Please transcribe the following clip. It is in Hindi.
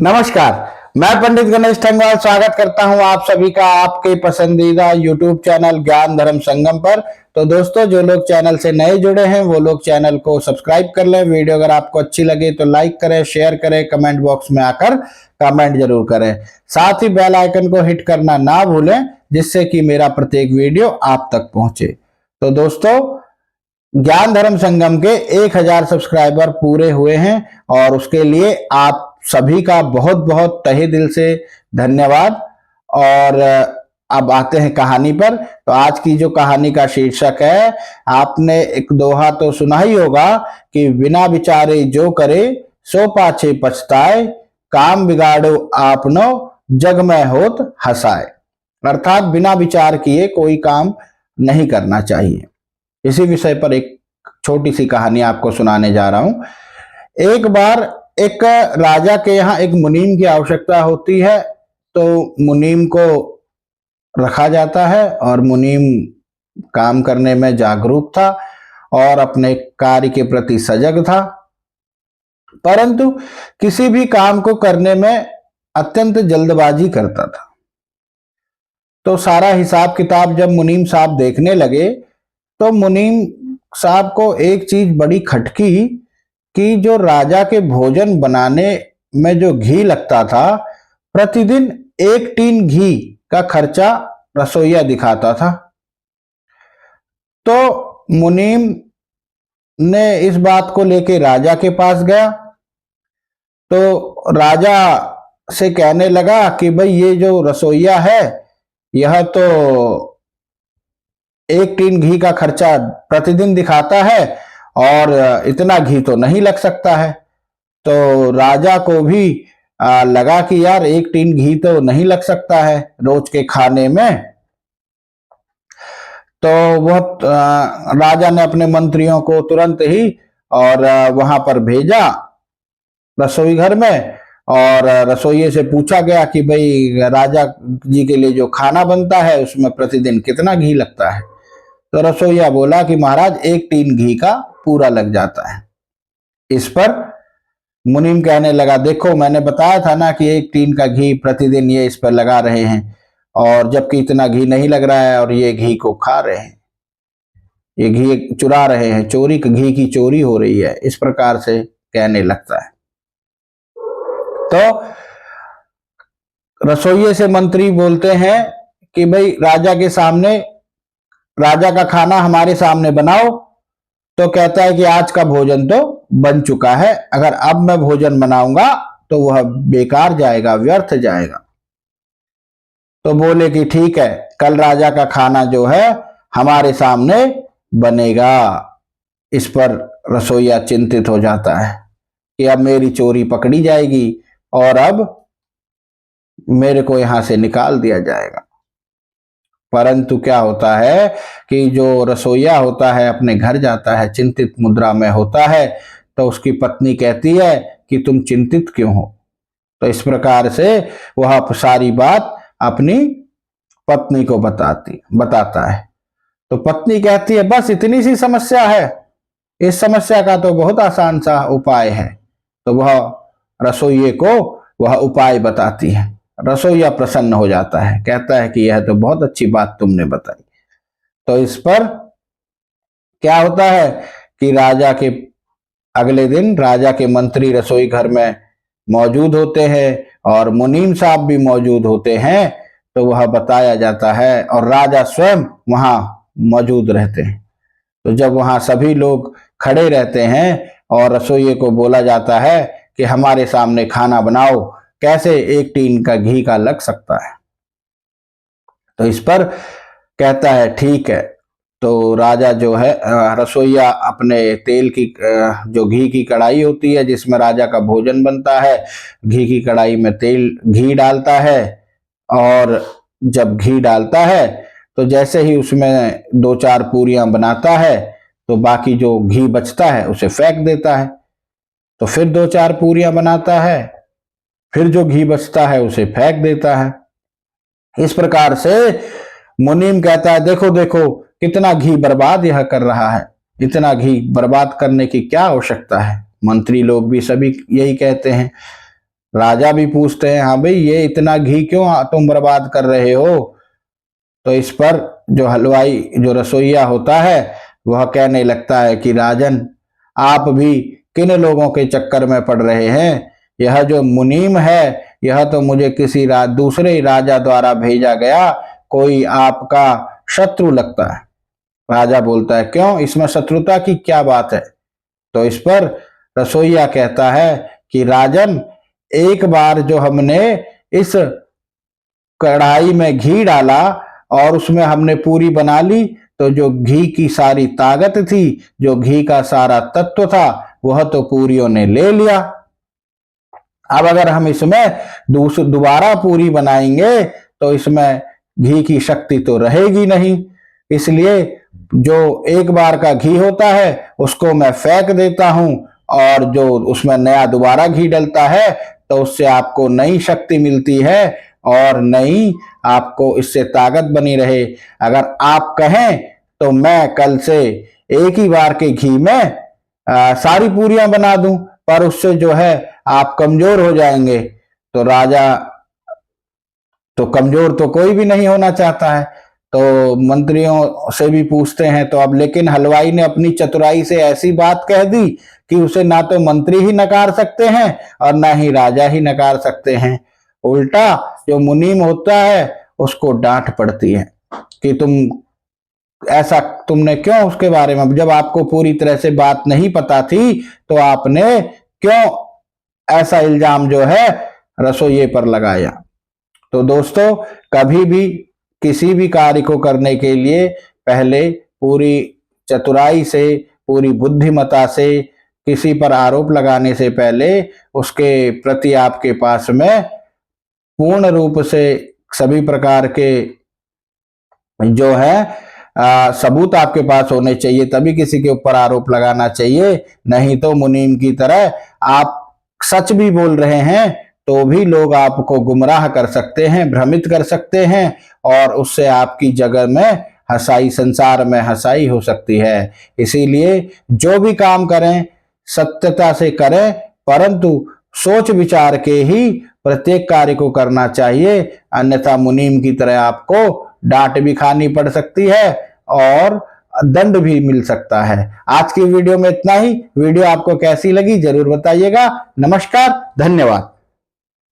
नमस्कार। मैं पंडित गणेश ठंगवाल स्वागत करता हूं आप सभी का आपके पसंदीदा यूट्यूब चैनल ज्ञान धर्म संगम पर। तो दोस्तों, जो लोग चैनल से नए जुड़े हैं वो लोग चैनल को सब्सक्राइब कर लें। वीडियो अगर आपको अच्छी लगे तो लाइक करें, शेयर करें, कमेंट बॉक्स में आकर कमेंट जरूर करें। साथ ही बेल आइकन को हिट करना ना भूलें, जिससे कि मेरा प्रत्येक वीडियो आप तक पहुंचे। तो दोस्तों, ज्ञान धर्म संगम के 1000 सब्सक्राइबर पूरे हुए हैं और उसके लिए आप सभी का बहुत बहुत तहे दिल से धन्यवाद। और अब आते हैं कहानी पर। तो आज की जो कहानी का शीर्षक है, आपने एक दोहा तो सुना ही होगा कि बिना विचारे जो करे सो पाछे पछताए, काम बिगाड़ो आपनो जग में होत हंसाए। अर्थात बिना विचार किए कोई काम नहीं करना चाहिए। इसी विषय पर एक छोटी सी कहानी आपको सुनाने जा रहा हूं। एक बार एक राजा के यहाँ एक मुनीम की आवश्यकता होती है। तो मुनीम को रखा जाता है और मुनीम काम करने में जागरूक था और अपने कार्य के प्रति सजग था, परंतु किसी भी काम को करने में अत्यंत जल्दबाजी करता था। तो सारा हिसाब किताब जब मुनीम साहब देखने लगे तो मुनीम साहब को एक चीज बड़ी खटकी कि जो राजा के भोजन बनाने में जो घी लगता था, प्रतिदिन 1 टीन घी का खर्चा रसोइया दिखाता था। तो मुनीम ने इस बात को लेके राजा के पास गया। तो राजा से कहने लगा कि भाई, ये जो रसोइया है यह तो 1 टीन घी का खर्चा प्रतिदिन दिखाता है और इतना घी तो नहीं लग सकता है। तो राजा को भी लगा कि यार 1 टीन घी तो नहीं लग सकता है रोज के खाने में। तो वह राजा ने अपने मंत्रियों को तुरंत ही और वहां पर भेजा रसोई घर में, और रसोइये से पूछा गया कि भाई, राजा जी के लिए जो खाना बनता है उसमें प्रतिदिन कितना घी लगता है। तो रसोइया बोला कि महाराज 1 टीन घी का पूरा लग जाता है। इस पर मुनीम कहने लगा, देखो मैंने बताया था ना कि 1 टीन का घी प्रतिदिन ये इस पर लगा रहे हैं, और जबकि इतना घी नहीं लग रहा है और ये घी को खा रहे हैं, ये घी चुरा रहे हैं, चोरी घी की चोरी हो रही है। इस प्रकार से कहने लगता है। तो रसोइये से मंत्री बोलते हैं कि भाई, राजा के सामने, राजा का खाना हमारे सामने बनाओ। तो कहता है कि आज का भोजन तो बन चुका है, अगर अब मैं भोजन बनाऊंगा तो वह बेकार जाएगा, व्यर्थ जाएगा। तो बोले कि ठीक है, कल राजा का खाना जो है हमारे सामने बनेगा। इस पर रसोइया चिंतित हो जाता है कि अब मेरी चोरी पकड़ी जाएगी और अब मेरे को यहां से निकाल दिया जाएगा। परंतु क्या होता है कि जो रसोइया होता है अपने घर जाता है, चिंतित मुद्रा में होता है। तो उसकी पत्नी कहती है कि तुम चिंतित क्यों हो। तो इस प्रकार से वह सारी बात अपनी पत्नी को बताता है। तो पत्नी कहती है, बस इतनी सी समस्या है, इस समस्या का तो बहुत आसान सा उपाय है। तो वह रसोइये को वह उपाय बताती है। रसोइया प्रसन्न हो जाता है, कहता है कि यह तो बहुत अच्छी बात तुमने बताई। तो इस पर क्या होता है कि अगले दिन राजा के मंत्री रसोई घर में मौजूद होते हैं और मुनीम साहब भी मौजूद होते हैं। तो वह बताया जाता है और राजा स्वयं वहां मौजूद रहते हैं। तो जब वहां सभी लोग खड़े रहते हैं और रसोइये को बोला जाता है कि हमारे सामने खाना बनाओ, कैसे 1 टीन का घी का लग सकता है। तो इस पर कहता है ठीक है। तो राजा जो है, रसोइया अपने तेल की, जो घी की कढ़ाई होती है जिसमें राजा का भोजन बनता है, घी की कढ़ाई में घी डालता है। और जब घी डालता है तो जैसे ही उसमें 2-4 पूरियां बनाता है तो बाकी जो घी बचता है उसे फेंक देता है। तो फिर 2-4 पूरियां बनाता है, फिर जो घी बचता है उसे फेंक देता है। इस प्रकार से मुनीम कहता है, देखो देखो कितना घी बर्बाद यह कर रहा है, इतना घी बर्बाद करने की क्या आवश्यकता है। मंत्री लोग भी सभी यही कहते हैं। राजा भी पूछते हैं, हाँ भाई ये इतना घी क्यों तुम बर्बाद कर रहे हो? तो इस पर जो हलवाई जो रसोइया होता है वह कहने लगता है कि राजन, आप भी किन लोगों के चक्कर में पड़ रहे हैं? यह जो मुनीम है यह तो मुझे किसी दूसरे राजा द्वारा भेजा गया कोई आपका शत्रु लगता है। राजा बोलता है, क्यों, इसमें शत्रुता की क्या बात है? तो इस पर रसोइया कहता है कि राजन, एक बार जो हमने इस कढ़ाई में घी डाला और उसमें हमने पूरी बना ली, तो जो घी की सारी ताकत थी, जो घी का सारा तत्व था, वह तो पूरियों ने ले लिया। अब अगर हम इसमें दोबारा पूरी बनाएंगे तो इसमें घी की शक्ति तो रहेगी नहीं। इसलिए जो एक बार का घी होता है उसको मैं फेंक देता हूं, और जो उसमें नया दोबारा घी डलता है तो उससे आपको नई शक्ति मिलती है और नई आपको इससे ताकत बनी रहे। अगर आप कहें तो मैं कल से एक ही बार के घी में सारी पूरियां बना दूं, पर उससे जो है आप कमजोर हो जाएंगे। तो राजा तो कमजोर तो कोई भी नहीं होना चाहता है, तो मंत्रियों से भी पूछते हैं। तो अब लेकिन हलवाई ने अपनी चतुराई से ऐसी बात कह दी कि उसे ना तो मंत्री ही नकार सकते हैं और ना ही राजा ही नकार सकते हैं। उल्टा जो मुनीम होता है उसको डांट पड़ती है कि ऐसा तुमने क्यों उसके बारे में, जब आपको पूरी तरह से बात नहीं पता थी तो आपने क्यों ऐसा इल्जाम जो है रसोइये पर लगाया? तो दोस्तों, कभी भी किसी भी कार्य को करने के लिए पहले पूरी चतुराई से, पूरी बुद्धिमता से, किसी पर आरोप लगाने से पहले उसके प्रति आपके पास में पूर्ण रूप से सभी प्रकार के जो है सबूत आपके पास होने चाहिए, तभी किसी के ऊपर आरोप लगाना चाहिए। नहीं तो मुनीम की तरह आप सच भी बोल रहे हैं तो भी लोग आपको गुमराह कर सकते हैं, भ्रमित कर सकते हैं, और उससे आपकी जगह में हंसाई, संसार में हंसाई हो सकती है। इसीलिए जो भी काम करें सत्यता से करें, परंतु सोच विचार के ही प्रत्येक कार्य को करना चाहिए, अन्यथा मुनीम की तरह आपको डांट भी खानी पड़ सकती है और दंड भी मिल सकता है। आज की वीडियो में इतना ही। वीडियो आपको कैसी लगी जरूर बताइएगा। नमस्कार, धन्यवाद।